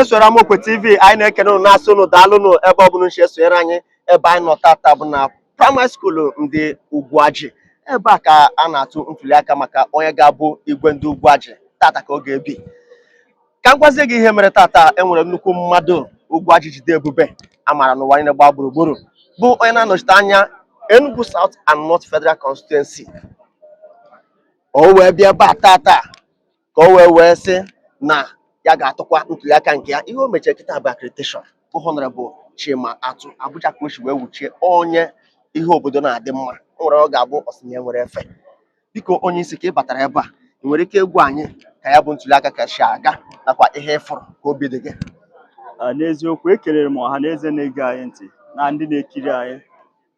Soro Amokwe TV anyị na-ekene unu na-asụ unu daalụnụ ebe ọ bụla nche sonyere anyị ebe anyị nọ tata bụ na primary school ndị Ugwuaji. Ebe a ka a na-atụ ntụliaka maka onye ga-abụ igwe ndị Ugwuaji tata ka ọ ga-ebi. Ka m gwazie gị ihe mere tata, enwere nnukwu mmadụ Ugwuaji jide ebube amara n'ụwa niile gbaa gburugburu bụ onye na-anọchite anya Enugu South and North Federal Constituency. O wee bịa ebe a tata ka o wee sị na ya ga-atụkwa ntụliaka nke ya. Ihe o mechara kịta bụ accreditation bụ Honorable Chima atụ Abuja ka o si wee wuchie onye ihe obodo na-adị mma. O nwere ọ ga-abụ ọsịnye nwere efe. Biko onye isi ka ị batara ebe a, ị nwere ike ịgwa anyị ka ya bụ ntụliaka ka si aga nakwa ihe ịfụrụ ka obi dị gị? N'eziokwu, ekelere m ọha na eze na-ege anyị ntị na ndị na-ekiri anyị.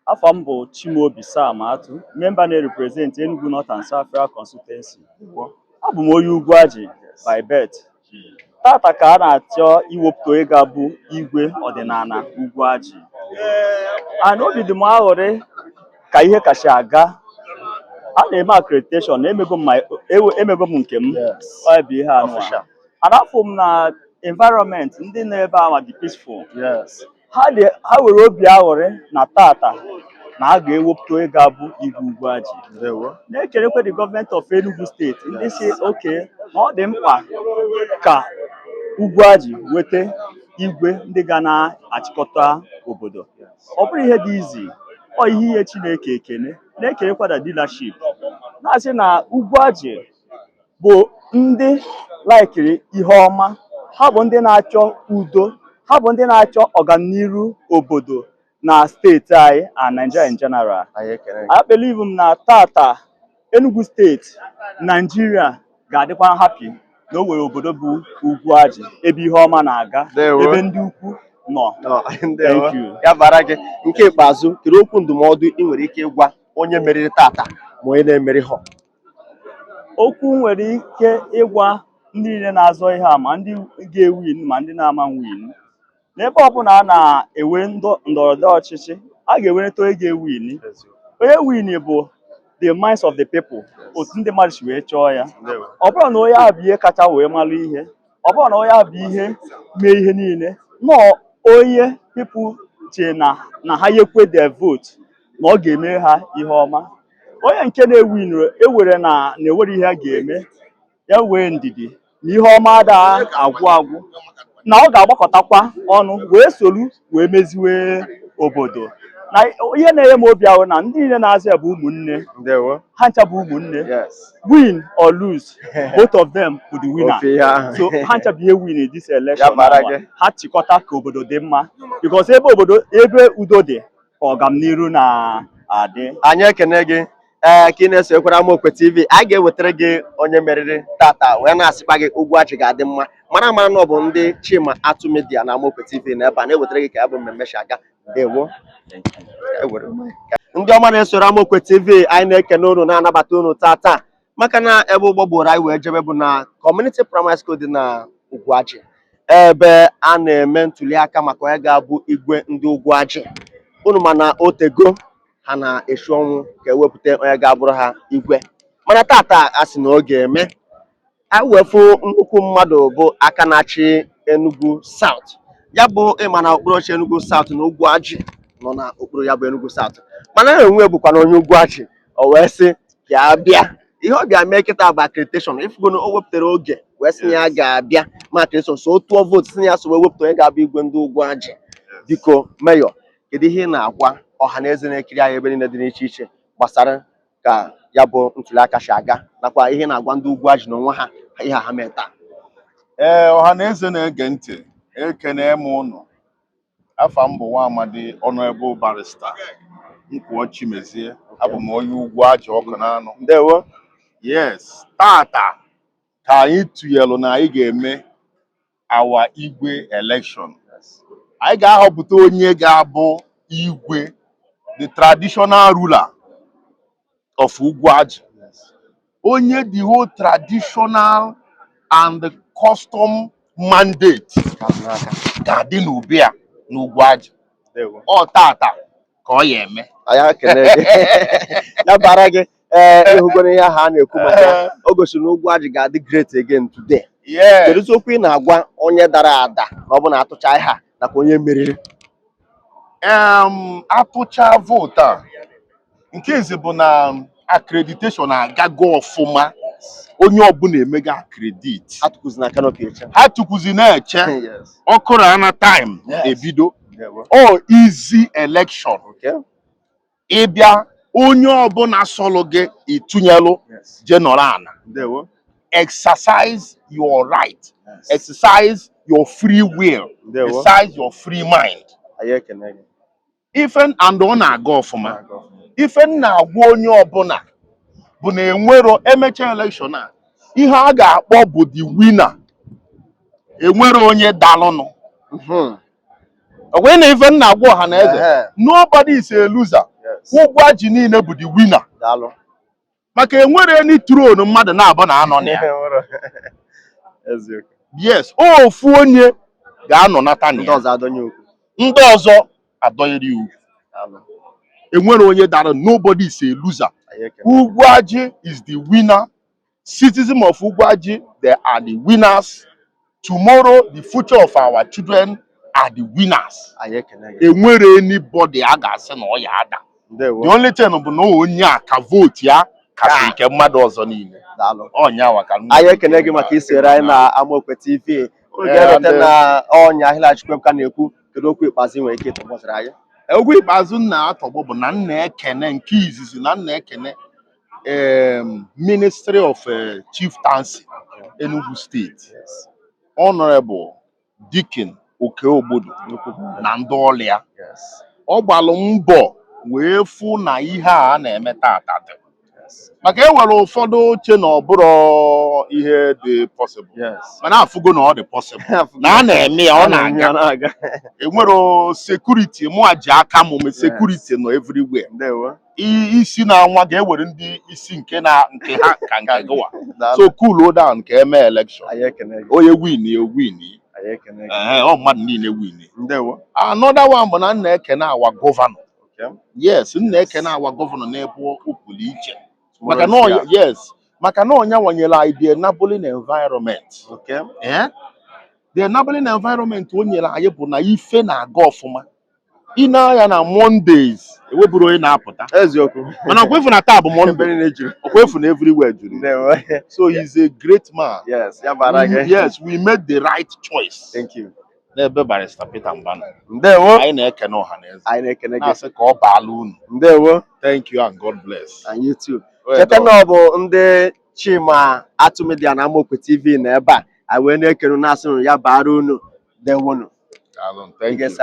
Afọ m bụ Chimezie atụ, member na-represent Enugu North and South Federal Constituency. Abụ m onye Ugwuaji by birth. Tata ka a na-achọ iwepụta onye ga-abụ igwe ọdịnala Ugwuaji. And obi dị m aghọrị ka ihe kacha aga. A na-eme accreditation, emego m nke m, ọ bụ ihe anụ. Arafụ m na environment ndị na-ebe ahụ dị peaceful. Ha were obi aghọrị na tata na a ga-ewepụta onye ga-abụ igwe Ugwuaji. Na-ekelekwe the government of Enugu State ndị si oke na ọ dị mkpa ka Ugwuaji weta igwe ndị ga na-achịkọta obodo. Ọ bụrụ ihe dị izi, ọ ihe Chineke ekene. Na-ekelekwa the leadership na-asị na Ugwuaji bụ ndị laikiri ihe ọma. Ha bụ ndị na-achọ udo, ha bụ ndị na-achọ ọganiru obodo na steeti anyị and Nigeria in general. I believe na tata Enugu steeti Nigeria ga-adịkwa happy na o nwere obodo bụ Ugwuaji ebe ihe ọma na-aga, ebe ndị ukwu nọ. Thank you. Ya bara gị. Nke ikpeazụ, kiri okwu ndụmọdụ ị nwere ike ịgwa onye meriri tata ma onye na-emeri ha? Okwu nwere ike ịgwa ndị niile na-azọ ihe a, ma ndị ga-ewin ma ndị na-ama win. N'ebe ọbụla a na-enwe ndọrọndọrọ ọchịchị, a ga-ewereta onye ga-ewin. Onye win bụ the minds of the people, otu ndị mmadụ si wee chọọ ya. Ọ bụrụ na onye ahụ bụ ihe kacha wee malụ ihe, ọ bụrụ na onye ahụ bụ ihe mee ihe niile, nọọ onye people che na ha yekwe their vote na ọ ga-eme ha ihe ọma. Onye nke na-ewin ewere na-ewere ihe a ga-eme ya wee ndidi na ihe ọma ada agwụ na ọ ga-agbakọtakwa ọnụ wee solu wee meziwe obodo. Na ihe na-enye m obi ahụ na ndị niile na-azụ ya bụ ụmụnne. Ha ncha bụ ụmụnne. Win or lose, both of them bụ the winner. So ha ncha bụ ihe win this election. Ha chịkọta ka obodo dị mma, because ebe udo dị ka ọganiru na-adị. Anyị ekene gị. Ka ị na-esokwara Amokwe TV, a ga-ewetara gị onye meriri tata wee na-asịkwa gị Ugwuaji ga-adị mma. Mara na ọ bụ ndị Chima atụ media na Amokwe TV na ebe a na-ewetara gị ka ya bụ mmemme si aga. Ndewo. Ndị ọma na-esoro Amokwe TV, anyị na-ekene unu na-anabata unu tata maka na ebe ụgbọ gboro anyị wee jebe bụ na Community Primary School dị na Ugwuaji, ebe a na-eme ntụliaka maka onye ga-abụ igwe ndị Ugwuaji. Unu mana otego ha na-echu ọnwụ ka ewepụta onye ga-abụrụ ha igwe, mana tata a sị na ọ ga-eme. Ewefu nnukwu mmadụ bụ aka na-achị Enugu South. Ya bụ ịma na okpuru ọchị Enugu South na Ugwuaji nọ na okpuru ya bụ Enugu South, mana enwe bụkwa na onye Ugwuaji. O wee sị ka ya bịa. Ihe ọ ga-eme kịta bụ accreditation. Ifugo na o wepụtara oge wee sị na ya ga-abịa ma accreditation, so tụọ vote sị ya so wee wepụta onye ga-abụ igwe ndị Ugwuaji. Biko Mayor, kedu ihe ị na-agwa ọha na eze na-ekiri anyị ebe niile dị n'iche iche gbasara ka ya bụ ntụliaka si aga nakwa ihe na-agwa ndị Ugwuaji na onwe ha ihe ha mee taa? Ọha na eze na-ege ntị, ekene m unu. Afa m bụ nwa amadi Honorable Barrister Nkwuo Chimezie. Abụ m onye Ugwuaji ọkụ n'anụ. Ndewo. Yes, tata ka anyị tụnyelụ na anyị ga-eme our igwe election. Anyị ga-ahọpụta onye ga-abụ igwe, the traditional ruler of Ugwuaji. Onye the whole traditional and the custom mandate ga-adị n'obi a n'Ugwuaji. Ọ tata ka ọ ya eme. Aya kene gị. Ya bara gị. Ịhụgoro ihe ha na-ekwu maka o gosiri na Ugwuaji ga-adị great again today. Yes. kedu okwu ị na-agwa onye dara ada na ọ bụ na atụcha ha nakwa onye meriri? Atụcha vote a nke izi bụ na accreditation agago ọfụma, onye ọbụla emega accredit, ha tụkwuzi na-eche ọkụrụ ana time ebido easy election. Ịbịa onye ọbụla sọlụ gị ịtụnyelụ general exercise your right, exercise your free will, exercise your free mind. Ife and ọ na-aga ọfụma. Ife na-agwa onye ọbụla bụ na enwero emecha election a ihe a ga-akpọ bụ the winner, enwero onye dalụnụ. Ọgwa na ife na-agwa ọha na eze, nobody is a loser. Ụgwa ji niile bụ the winner. Maka enwere any throne mmadụ na-abụ na anọ na ya. Yes, ofu onye ga-anọ nata na ya, ndị ọzọ adọnyere ugwu. Enwere onye dara, nobody is a loser. Ugwaji is the winner. Citizens of Ugwaji, they are the winners. Tomorrow, the future of our children are the winners. Enwere anybody aga say na oya ada. The only thing bụ na onye a ka vote ya ka nke mmadụ ọzọ niile. Onya wa ka. Anyị ekene gị maka isere anyị na Amokwe TV. Oge elete na ọnya ahịlachikwe ka na-ekwu kedu okwu ikpeazụ nwere ike ịtọgbọsara anyị? Okwu ikpeazụ na-atọgbọ bụ na nna ekene nke izizi na nna ekene Ministry of Chieftaincy Enugu State, Honorable Dikin Okeobodo na ndị ọrụ ya. Ọ gbalụ mbọ wee fụ na ihe a na-eme tata dị. Maka enwere ụfọdụ oche na ọbụrụ ihe dị possible. Mana afụgo na ọ dị possible. Na a na-eme ya, ọ na-aga. Enwere security, mụ ji aka m security nọ everywhere. Isi na nwa ga-ewere ndị isi nke ha ka nke gụwa. So cool down ka eme election. Onye win. Ọ mmadụ niile win. Another one bụ na nna ekene awa gọvanọ. Yes, nna ekene awa gọvanọ n'ebe ụpụrụ iche. Maka na yes, maka na onye nwanyere anyị the enabling environment. The enabling environment o nyere anyị bụ na ife na-aga ọfụma. Ị na-anya na Mondays eweburu onye na-apụta. Mana okwefu na taa bụ Monday. Okwefu na everywhere juru. So he's a great man. Yes, we made the right choice. Thank you. N'ebe Barrister Peter Mbana. Ndewo. Anyị na-ekene ọha na eze. Anyị na-ekene gị. Na-asị ka ọ baala unu. Ndewo. Thank you and God bless. And you too. Cheta na ọ bụ ndị Chima Atụ Media na Amokwe TV na ebe a. Anyị wee na-ekene na-asị ya baara unu. Ndewonu. Thank you.